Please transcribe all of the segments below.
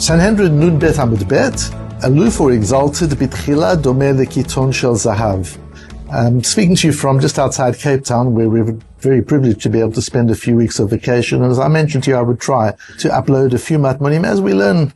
Sanhedrin Nun Bet Amud Bet, Aloof or exalted, בתחילה דומה לקיתון של זהב. I'm speaking to you from just outside Cape Town, where we're very privileged to be able to spend a few weeks of vacation. And as I mentioned to you, I would try to upload a few Matmonim as we learn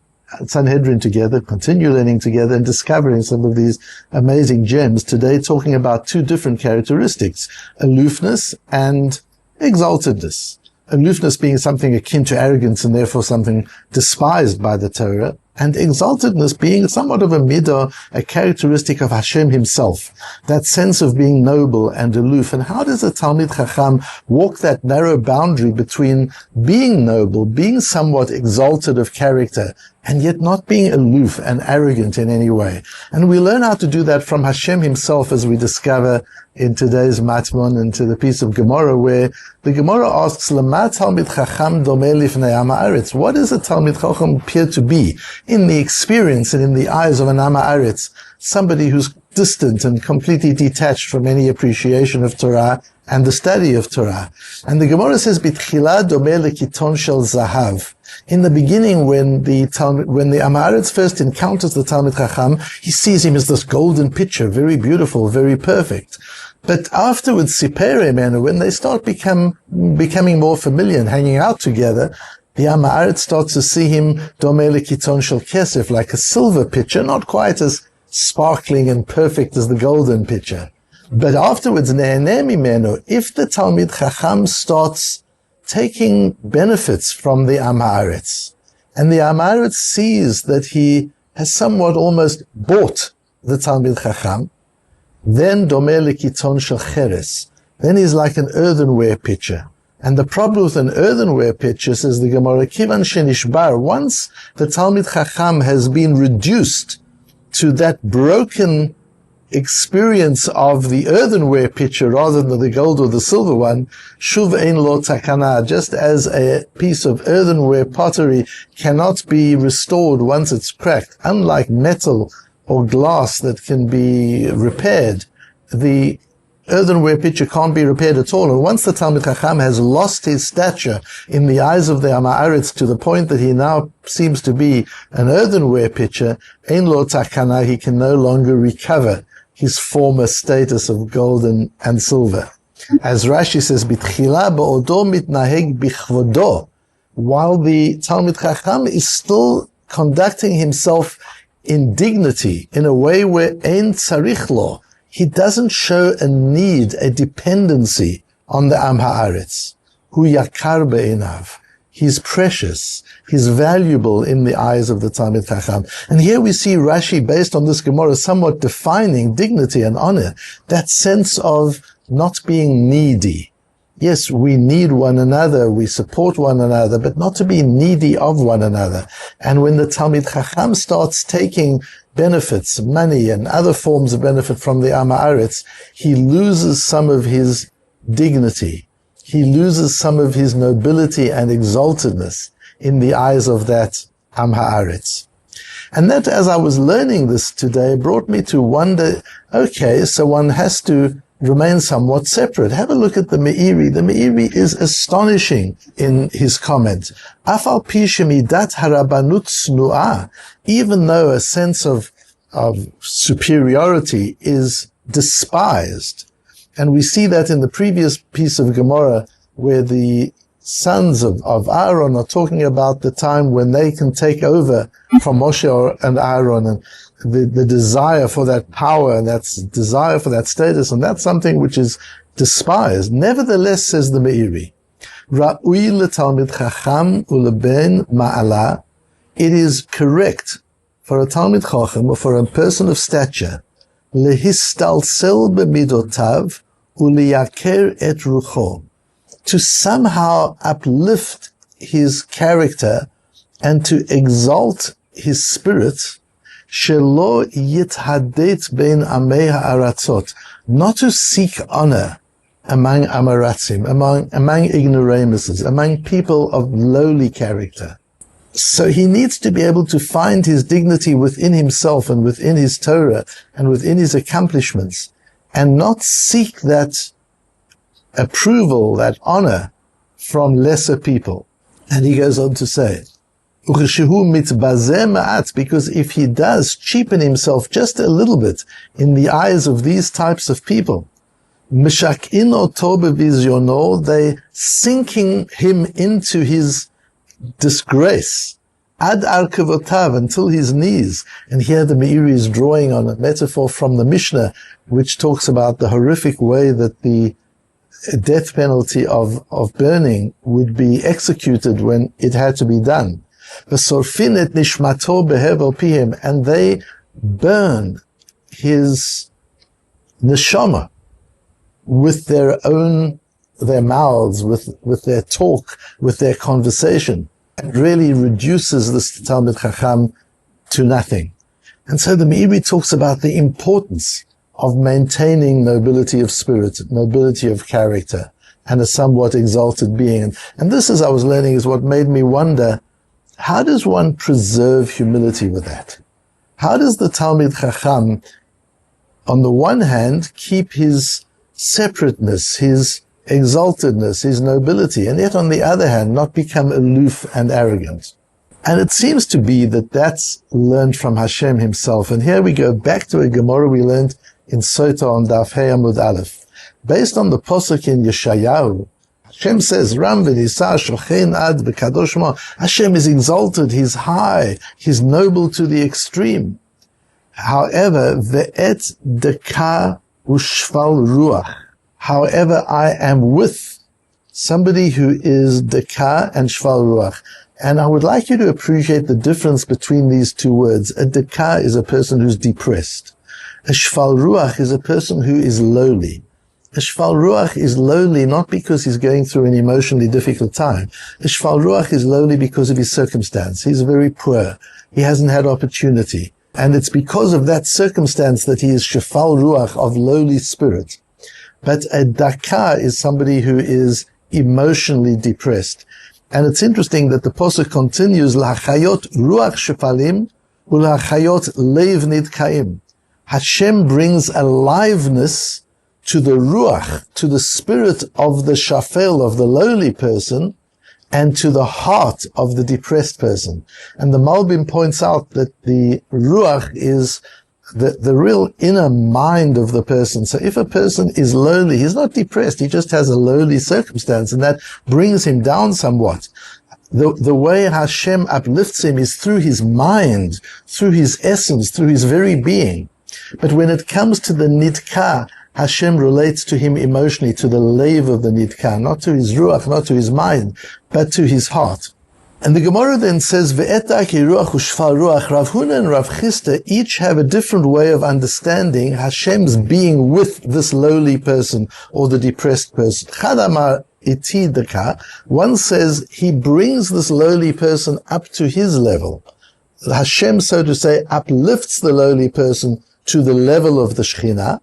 Sanhedrin together, continue learning together and discovering some of these amazing gems. Today, talking about two different characteristics, aloofness and exaltedness. Aloofness being something akin to arrogance and therefore something despised by the Torah, and exaltedness being somewhat of a midah, a characteristic of Hashem Himself, that sense of being noble and aloof. And how does a Talmid Chacham walk that narrow boundary between being noble, being somewhat exalted of character, and yet not being aloof and arrogant in any way? And we learn how to do that from Hashem Himself, as we discover in today's Matmon and to the piece of Gemara, where the Gemara asks, Lama Talmid Chacham domeh lifnei am haaretz. What does a Talmid Chacham appear to be in the experience and in the eyes of an am haaretz? Somebody who's distant and completely detached from any appreciation of Torah and the study of Torah. And the Gemara says, בתחילה דומה לקיתון של זהב. In the beginning, when the am haaretz first encounters the Talmid Chacham, he sees him as this golden pitcher, very beautiful, very perfect. But afterwards, sipere menu, when they start becoming more familiar and hanging out together, the am haaretz starts to see him domeh lekiton shel kesef, like a silver pitcher, not quite as sparkling and perfect as the golden pitcher. But afterwards, ne'eneh mimenu, if the Talmid Chacham starts taking benefits from the am haaretz, and the am haaretz sees that he has somewhat almost bought the Talmid Chacham, then domeh lekiton shel cheres, then he's like an earthenware pitcher. And the problem with an earthenware pitcher, says the Gemara, kivan shenishbar, once the Talmid Chacham has been reduced to that broken experience of the earthenware pitcher rather than the gold or the silver one, shuv ein lo takana, just as a piece of earthenware pottery cannot be restored once it's cracked, unlike metal or glass that can be repaired, the earthenware pitcher can't be repaired at all. And once the Talmid Chacham has lost his stature in the eyes of the am haaretz to the point that he now seems to be an earthenware pitcher, ein lo takana, he can no longer recover his former status of gold and silver. As Rashi says, בתחילה בעודו מתנהג בכבודו, while the Talmid Chacham is still conducting himself in dignity, in a way where ein tzarich lo, he doesn't show a need, a dependency on the am haaretz. Hu yakar be'einav. He's precious. He's valuable in the eyes of the Talmid Chacham. And here we see Rashi, based on this Gemara, somewhat defining dignity and honor, that sense of not being needy. Yes, we need one another, we support one another, but not to be needy of one another. And when the Talmid Chacham starts taking benefits, money and other forms of benefit from the am haaretz, he loses some of his dignity. He loses some of his nobility and exaltedness in the eyes of that am haaretz. And that, as I was learning this today, brought me to wonder, okay, so one has to remain somewhat separate. Have a look at the Meiri. The Meiri is astonishing in his comment. Afal pi shemidat harabanut snu'ah, even though a sense of superiority is despised. And we see that in the previous piece of Gemara, where the sons of Aaron are talking about the time when they can take over from Moshe and Aaron, and the desire for that power and that desire for that status, and that's something which is despised. Nevertheless, says the Meiri, Ra'ui leTalmid Chacham uleben ma'ala, it is correct for a Talmid Chacham, or for a person of stature, lehistalsel b'midotav uliyaker et rucho, to somehow uplift his character and to exalt his spirit, shelo yithadet bein amei ha'aratzot, not to seek honor among amaratzim, among ignoramuses, among people of lowly character. So he needs to be able to find his dignity within himself and within his Torah and within his accomplishments, and not seek that approval, that honor from lesser people. And he goes on to say, Because if he does cheapen himself just a little bit in the eyes of these types of people, they sinking him into his disgrace, ad arkevotav, until his knees. And here the Meiri is drawing on a metaphor from the Mishnah, which talks about the horrific way that the death penalty of burning would be executed when it had to be done. And they burn his neshama with their mouths, with their talk, with their conversation. It really reduces this Talmud Chacham to nothing. And so the Meiri talks about the importance of maintaining nobility of spirit, nobility of character, and a somewhat exalted being. And this, as I was learning, is what made me wonder, how does one preserve humility with that? How does the Talmud Chacham, on the one hand, keep his separateness, his exaltedness, his nobility, and yet on the other hand, not become aloof and arrogant? And it seems to be that that's learned from Hashem Himself. And here we go back to a Gemara we learned in Sota on Daf Yomi Aleph. Based on the Posuk in Yeshayahu, Hashem says, Ram v'nisa shochen ad v'kadosh mo. Hashem is exalted, He's high, He's noble to the extreme. However, ve'et deka ushval ruach. However, I am with somebody who is deka and shval ruach. And I would like you to appreciate the difference between these two words. A deka is a person who's depressed. A shval ruach is a person who is lowly. A shval ruach is lowly not because he's going through an emotionally difficult time. A shval ruach is lowly because of his circumstance. He's very poor. He hasn't had opportunity. And it's because of that circumstance that he is shval ruach, of lowly spirit. But a daka is somebody who is emotionally depressed. And it's interesting that the Pasuk continues, L'hachayot ruach shefalim, u'l'hachayot leiv nidkaim. Hashem brings aliveness to the ruach, to the spirit of the shafel, of the lowly person, and to the heart of the depressed person. And the Malbim points out that the ruach is the real inner mind of the person. So if a person is lowly, he's not depressed, he just has a lowly circumstance, and that brings him down somewhat. The way Hashem uplifts him is through his mind, through his essence, through his very being. But when it comes to the nidka, Hashem relates to him emotionally, to the leiv of the nidka, not to his ruach, not to his mind, but to his heart. And the Gemara then says, Ve'eta ki ruach u'shfal ruach, Rav Huna and Rav Chisda each have a different way of understanding Hashem's being with this lowly person or the depressed person. Chadamar iti deka, one says he brings this lowly person up to his level. Hashem, so to say, uplifts the lowly person to the level of the Shekhinah.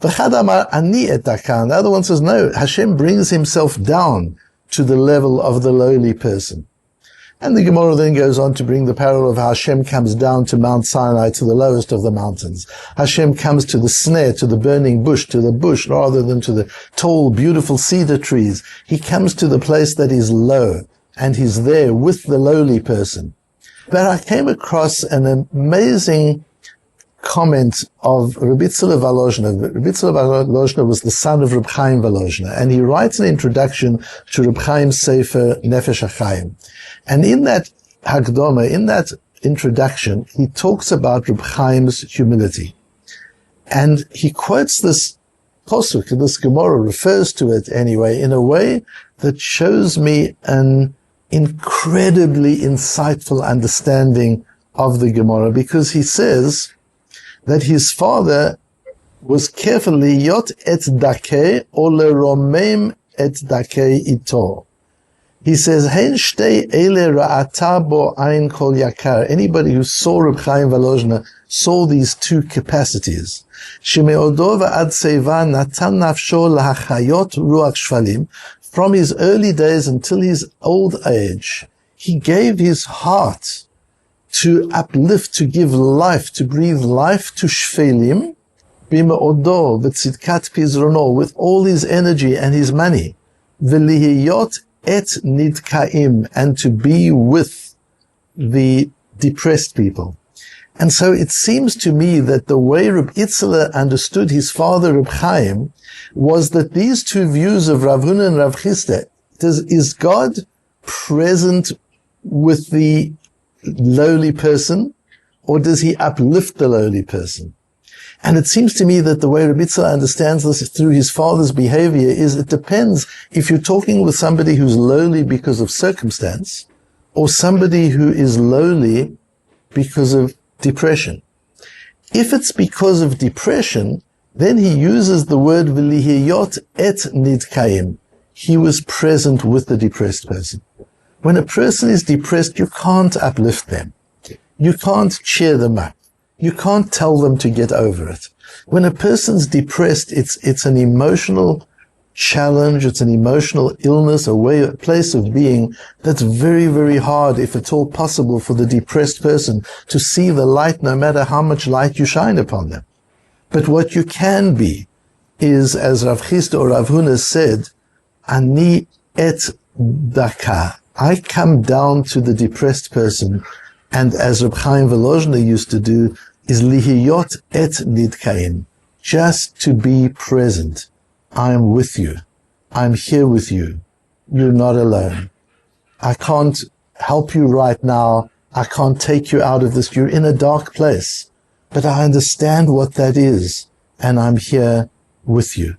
V'chadamar ani etaka, and the other one says, no, Hashem brings himself down to the level of the lowly person. And the Gemara then goes on to bring the parallel of how Hashem comes down to Mount Sinai, to the lowest of the mountains. Hashem comes to the snare, to the burning bush, to the bush, rather than to the tall, beautiful cedar trees. He comes to the place that is low, and he's there with the lowly person. But I came across an amazing comment of Rabbi Volozhner. Rabbi Volozhner was the son of Reb Chaim Volozhner, and he writes an introduction to Reb Chaim's Sefer Nefesh HaChaim. And in that Hakdama, in that introduction, he talks about Reb Chaim's humility. And he quotes this Posuk, this Gemara refers to it anyway, in a way that shows me an incredibly insightful understanding of the Gemara, because he says that his father was carefully yot et dake or leromem et dake ito. He says, Hen shtei ele ra'ata bo ein kol yakar. Anybody who saw Reb Chaim Volozhner saw these two capacities. Shemeodo va'ad seva natan nafsho lahachayot ruach shvalim. From his early days until his old age, he gave his heart to uplift, to give life, to breathe life to shvelim, bimeodo v'tzidkat pizrono, with all his energy and his money, v'lihiyot et nidkaim, and to be with the depressed people. And so it seems to me that the way Reb Itzler understood his father Reb Chaim was that these two views of Rav Huna and Rav Chisda, is God present with the lowly person, or does he uplift the lowly person? And it seems to me that the way Reb Itzler understands this through his father's behavior is it depends if you're talking with somebody who's lowly because of circumstance, or somebody who is lowly because of depression. If it's because of depression, then he uses the word v'lihiyot et nidkaim. He was present with the depressed person. When a person is depressed, you can't uplift them. You can't cheer them up. You can't tell them to get over it. When a person's depressed, it's an emotional challenge, it's an emotional illness, a place of being that's very, very hard, if at all possible, for the depressed person to see the light, no matter how much light you shine upon them. But what you can be is, as Rav Chisda or Rav Huna said, Ani et daka. I come down to the depressed person, and as Reb Chaim Volozhner used to do, is lihiyot et nidkaim. Just to be present. I'm with you. I'm here with you. You're not alone. I can't help you right now. I can't take you out of this. You're in a dark place. But I understand what that is, and I'm here with you.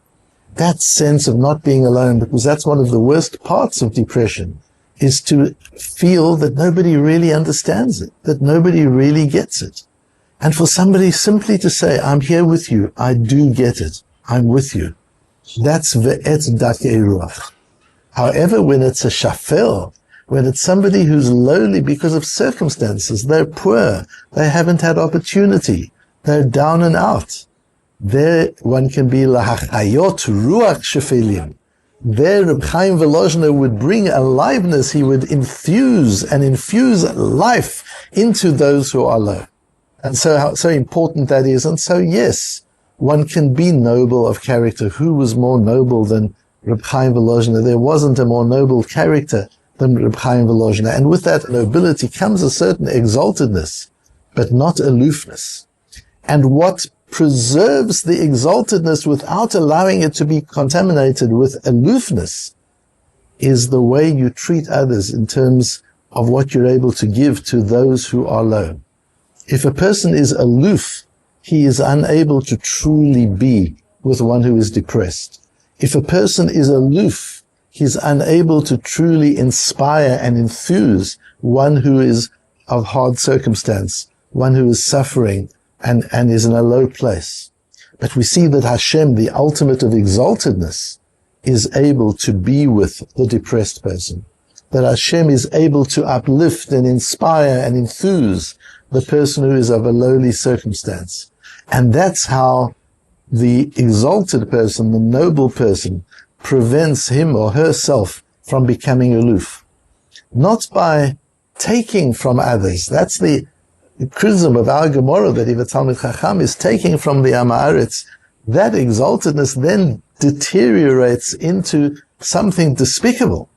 That sense of not being alone, because that's one of the worst parts of depression, is to feel that nobody really understands it, that nobody really gets it. And for somebody simply to say, I'm here with you, I do get it, I'm with you. That's ve'et dakei ruach. However, when it's a shafel, when it's somebody who's lowly because of circumstances, they're poor, they haven't had opportunity, they're down and out, there one can be lahachayot ruach shefelim. There Reb Chaim Volozhner would bring aliveness, he would infuse life into those who are low. And so how important that is. And so yes, one can be noble of character. Who was more noble than Reb Chaim Volozhner? There wasn't a more noble character than Reb Chaim Volozhner. And with that nobility comes a certain exaltedness, but not aloofness. And what preserves the exaltedness without allowing it to be contaminated with aloofness is the way you treat others in terms of what you're able to give to those who are low. If a person is aloof, he is unable to truly be with one who is depressed. If a person is aloof, he's unable to truly inspire and enthuse one who is of hard circumstance, one who is suffering and is in a low place. But we see that Hashem, the ultimate of exaltedness, is able to be with the depressed person. That Hashem is able to uplift and inspire and enthuse the person who is of a lowly circumstance. And that's how the exalted person, the noble person, prevents him or herself from becoming aloof. Not by taking from others. That's the criticism of our Gemara, that if a Talmud Chacham is taking from the Am Haaretz, that exaltedness then deteriorates into something despicable.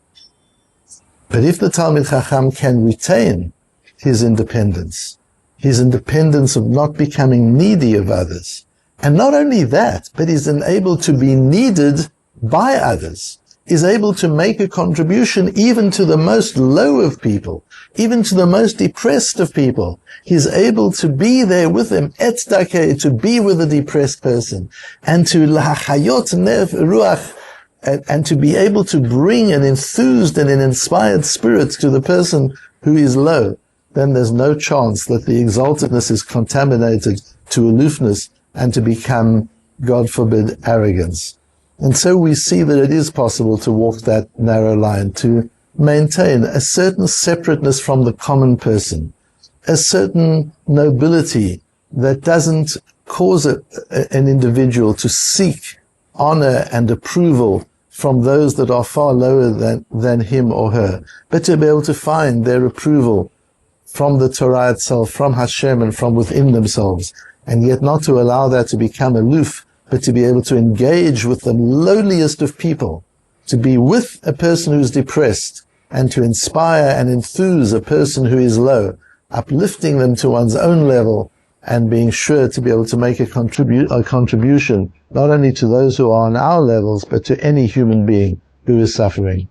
But if the Talmud Chacham can retain his independence of not becoming needy of others, and not only that, but is enabled to be needed by others, is able to make a contribution even to the most low of people, even to the most depressed of people. He's able to be there with them, et dakeh, to be with a depressed person, and to lahachayot nef ruach, and to be able to bring an enthused and an inspired spirit to the person who is low. Then there's no chance that the exaltedness is contaminated to aloofness and to become, God forbid, arrogance. And so we see that it is possible to walk that narrow line, to maintain a certain separateness from the common person, a certain nobility that doesn't cause an individual to seek honor and approval from those that are far lower than him or her, but to be able to find their approval from the Torah itself, from Hashem, and from within themselves, and yet not to allow that to become aloof, but to be able to engage with the lowliest of people, to be with a person who's depressed, and to inspire and enthuse a person who is low, uplifting them to one's own level, and being sure to be able to make a contribution, not only to those who are on our levels, but to any human being who is suffering.